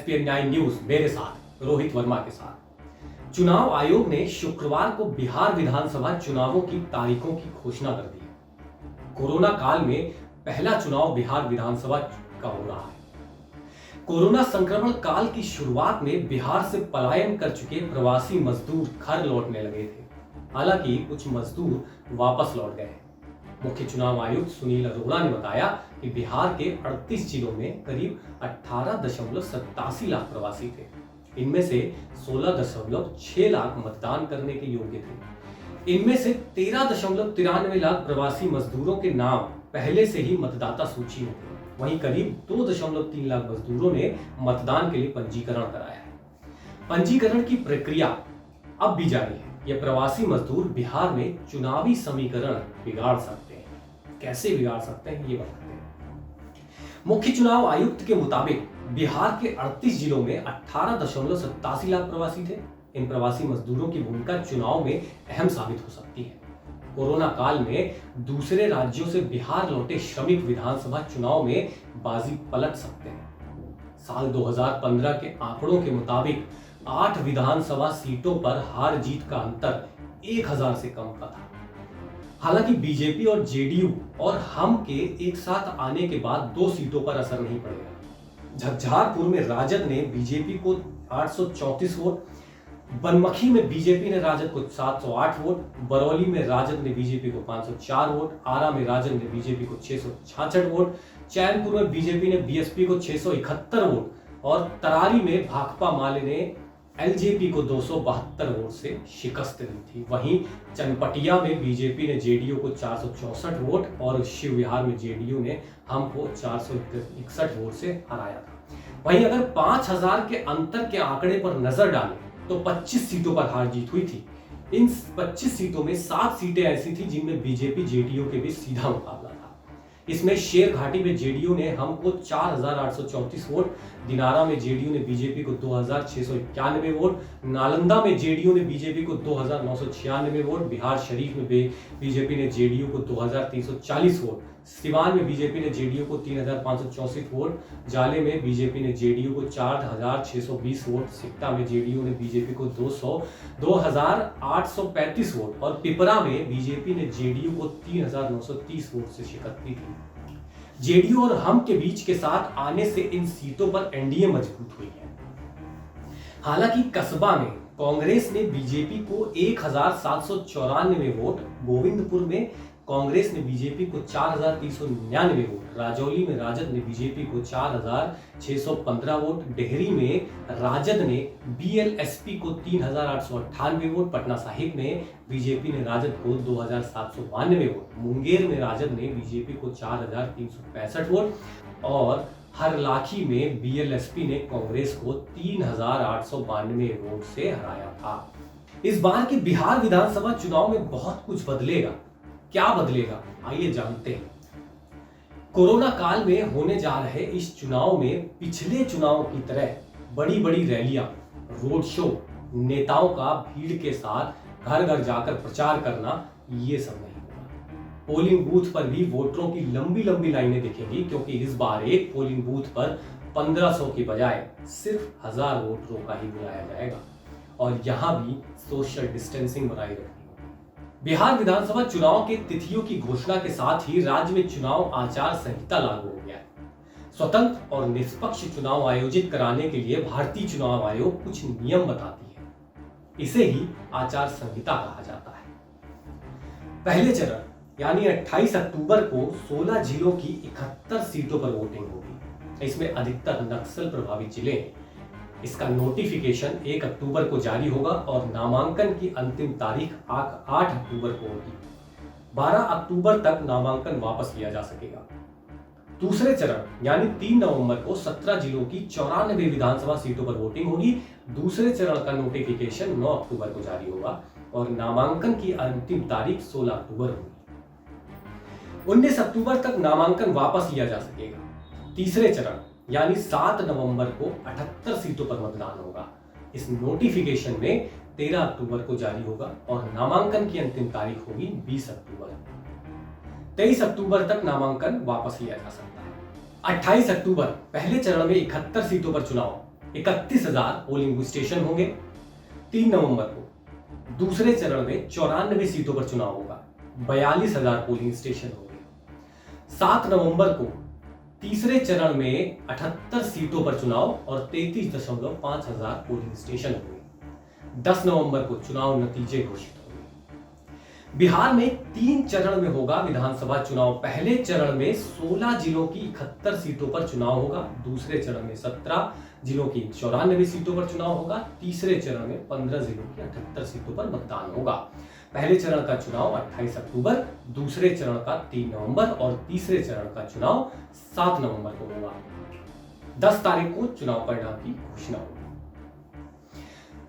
FP9 news मेरे साथ रोहित वर्मा के साथ। चुनाव आयोग ने शुक्रवार को बिहार विधानसभा चुनावों की तारीखों की घोषणा कर दी है। कोरोना काल में पहला चुनाव बिहार विधानसभा का हो रहा है। कोरोना संक्रमण काल की शुरुआत में बिहार से पलायन कर चुके प्रवासी मजदूर घर लौटने लगे थे। हालांकि कुछ मजदूर वापस लौट गए। मुख्य चुनाव आयुक्त सुनील अरोड़ा ने बताया कि बिहार के 38 जिलों में करीब 18.87 लाख प्रवासी थे। इनमें से 16.6 लाख मतदान करने के योग्य थे। इनमें से 13.93 लाख प्रवासी मजदूरों के नाम पहले से ही मतदाता सूची में थे। वहीं करीब 2.3 लाख मजदूरों ने मतदान के लिए पंजीकरण कराया है। पंजीकरण की प्रक्रिया अब भी जारी है। ये प्रवासी मजदूर बिहार में चुनावी समीकरण बिगाड़ सकते हैं। कैसे बिगाड़ सकते हैं ये बताते हैं। मुख्य चुनाव आयुक्त के मुताबिक बिहार के 38 जिलों में 18.87 लाख प्रवासी थे। इन प्रवासी मजदूरों की भूमिका चुनाव में अहम साबित हो सकती है। कोरोना काल में दूसरे राज्यों से बिहार लौटे श्रमिक विधानसभा चुनाव में बाजी पलट सकते हैं। साल 2015 के आंकड़ों के मुताबिक 8 विधानसभा सीटों पर हार जीत का अंतर 1000 से कम का था। हालांकि बीजेपी और जेडीयू और हम के एक साथ आने के बाद 2 सीटों पर असर नहीं पड़ेगा। झज्जरपुर में राजद ने बीजेपी को 834 वोट, बनमखी में बीजेपी ने राजद को 708 वोट, बरौली में राजद ने बीजेपी को 504 वोट, आरा में राजद ने बीजेपी को 666 वोट, चैनपुर में बीजेपी ने बीएसपी को 671 वोट और तरारी में भाकपा माले ने एलजेपी को 272 वोट से शिकस्त दी थी। वहीं चनपटिया में बीजेपी ने जेडीयू को 464 वोट और शिवविहार में जेडीयू ने हम को 461 वोट से हराया था। वहीं अगर 5000 के अंतर के आंकड़े पर नजर डालें तो 25 सीटों पर हार जीत हुई थी। इन 25 सीटों में 7 सीटें ऐसी थी जिनमें बीजेपी जेडीयू के बीच सीधा मुकाबला था। इसमें शेरघाटी में जेडीयू ने हमको 4834 वोट, दिनारा में जेडीयू ने बीजेपी को 2691 वोट, नालंदा में जेडीयू ने बीजेपी को 2996 वोट, बिहार शरीफ में बीजेपी ने जेडीयू को 2340 वोट, सिवान में बीजेपी ने जेडीयू को 3564 वोट, जाले में बीजेपी ने जेडीयू को 4620 वोट, सिकटा में जेडीयू ने बीजेपी को 2835 वोट और पिपरा में बीजेपी ने जेडीयू को 3930 वोट से शिकस्त दी थी। जेडीयू और हम के बीच के साथ आने से इन सीटों पर एनडीए मजबूत हुई है। हालांकि कस्बा में कांग्रेस ने बीजेपी को 1794 वोट, गोविंदपुर में कांग्रेस ने बीजेपी को 4399 वोट, राजौली में राजद ने बीजेपी को 4615 वोट, डेहरी में राजद ने बीएलएसपी को 3898 वोट, पटना साहिब में बीजेपी ने राजद को 2792 वोट, मुंगेर में राजद ने बीजेपी को 4365 वोट और हरलाखी में बीएलएसपी ने कांग्रेस को 3892 वोट से हराया था। इस बार के बिहार विधानसभा चुनाव में बहुत कुछ बदलेगा। क्या बदलेगा आइए जानते हैं। कोरोना काल में होने जा रहे इस चुनाव में पिछले चुनाव की तरह बड़ी बड़ी रैलियां, रोड शो, नेताओं का भीड़ के साथ घर घर जाकर प्रचार करना ये सब नहीं होगा। पोलिंग बूथ पर भी वोटरों की लंबी लंबी लाइनें दिखेंगी क्योंकि इस बार एक पोलिंग बूथ पर 1500 की बजाय सिर्फ 1000 वोटरों का ही बुलाया जाएगा और यहां भी सोशल डिस्टेंसिंग बनाई रखेगी। बिहार विधानसभा चुनाव के तिथियों की घोषणा के साथ ही राज्य में चुनाव आचार संहिता लागू हो गया है। स्वतंत्र और निष्पक्ष चुनाव आयोजित कराने के लिए भारतीय चुनाव आयोग कुछ नियम बताती है। इसे ही आचार संहिता कहा जाता है। पहले चरण यानी 28 अक्टूबर को 16 जिलों की 71 सीटों पर वोटिंग होगी। इसमें अधिकतर नक्सल प्रभावित जिले हैं। इसका नोटिफिकेशन 1 अक्टूबर को जारी होगा और नामांकन की अंतिम तारीख 8 अक्टूबर को होगी। 12 अक्टूबर तक नामांकन वापस लिया जा सकेगा। दूसरे चरण यानी 3 नवंबर को 17 जिलों की 94 विधानसभा सीटों पर वोटिंग होगी। दूसरे चरण का नोटिफिकेशन 9 अक्टूबर को जारी होगा और नामांकन की अंतिम तारीख 16 अक्टूबर होगी। 19 अक्टूबर तक नामांकन वापस लिया जा सकेगा। तीसरे चरण यानी 7 नवंबर को 78 सीटों पर मतदान होगा। इस नोटिफिकेशन में 13 अक्टूबर को जारी होगा और नामांकन की अंतिम तारीख होगी 20 अक्टूबर। 23 अक्टूबर तक नामांकन वापस लिया जा सकता है। 28 अक्टूबर पहले चरण में 71 सीटों पर चुनाव, 31,000 पोलिंग स्टेशन होंगे। 3 नवंबर को दूसरे चरण में 94 सीटों पर चुनाव होगा, 42,000 पोलिंग स्टेशन होंगे। 7 नवंबर को तीसरे चरण में 78 सीटों पर चुनाव और 33.5 हजार पोलिंग स्टेशन होंगे। 10 नवंबर को चुनाव नतीजे घोषित होंगे। बिहार में 3 चरण में होगा विधानसभा चुनाव। पहले चरण में 16 जिलों की 71 सीटों पर चुनाव होगा, दूसरे चरण में 17 जिलों की 94 सीटों पर चुनाव होगा, तीसरे चरण में 15 जिलों की 78 सीटों पर मतदान होगा। पहले चरण का चुनाव 28 अक्टूबर, दूसरे चरण का 3 नवंबर और तीसरे चरण का चुनाव 7 नवंबर को होगा। 10 तारीख को चुनाव परिणाम की घोषणा होगी।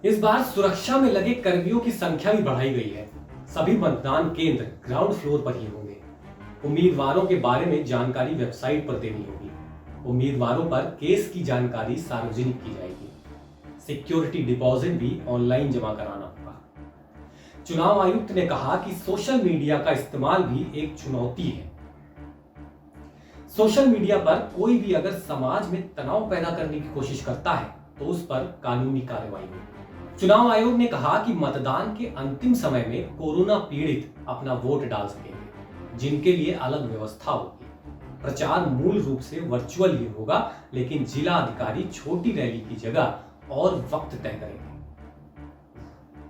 इस बार सुरक्षा में लगे कर्मियों की संख्या भी बढ़ाई गई है। सभी मतदान केंद्र ग्राउंड फ्लोर पर ही होंगे। उम्मीदवारों के बारे में जानकारी वेबसाइट पर देनी होगी। उम्मीदवारों पर केस की जानकारी सार्वजनिक की जाएगी। सिक्योरिटी डिपॉजिट भी ऑनलाइन जमा कराना होगा। चुनाव आयुक्त ने कहा कि सोशल मीडिया का इस्तेमाल भी एक चुनौती है। सोशल मीडिया पर कोई भी अगर समाज में तनाव पैदा करने की कोशिश करता है तो उस पर कानूनी कार्रवाई होगी। चुनाव आयोग ने कहा कि मतदान के अंतिम समय में कोरोना पीड़ित अपना वोट डाल सकेंगे, जिनके लिए अलग व्यवस्था होगी। प्रचार मूल रूप से वर्चुअल ही होगा, लेकिन जिला अधिकारी छोटी रैली की जगह और वक्त तय करेंगे।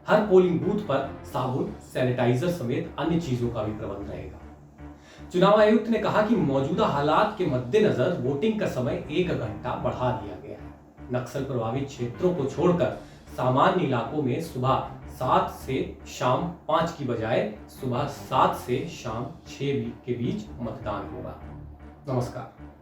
हर पोलिंग बूथ पर साबुन, सैनिटाइजर समेत अन्य चीजों का भी प्रबंध रहेगा। चुनाव आयुक्त ने कहा कि मौजूदा हालात के मद्देनजर वोटिंग का समय 1 घंटा बढ़ा दिया गया है। नक्सल प्रभावित क्षेत्रों को छोड़कर सामान्य इलाकों में सुबह 7 से शाम 5 की बजाय सुबह 7 से शाम 6 के बीच मतदान होगा। नमस्कार।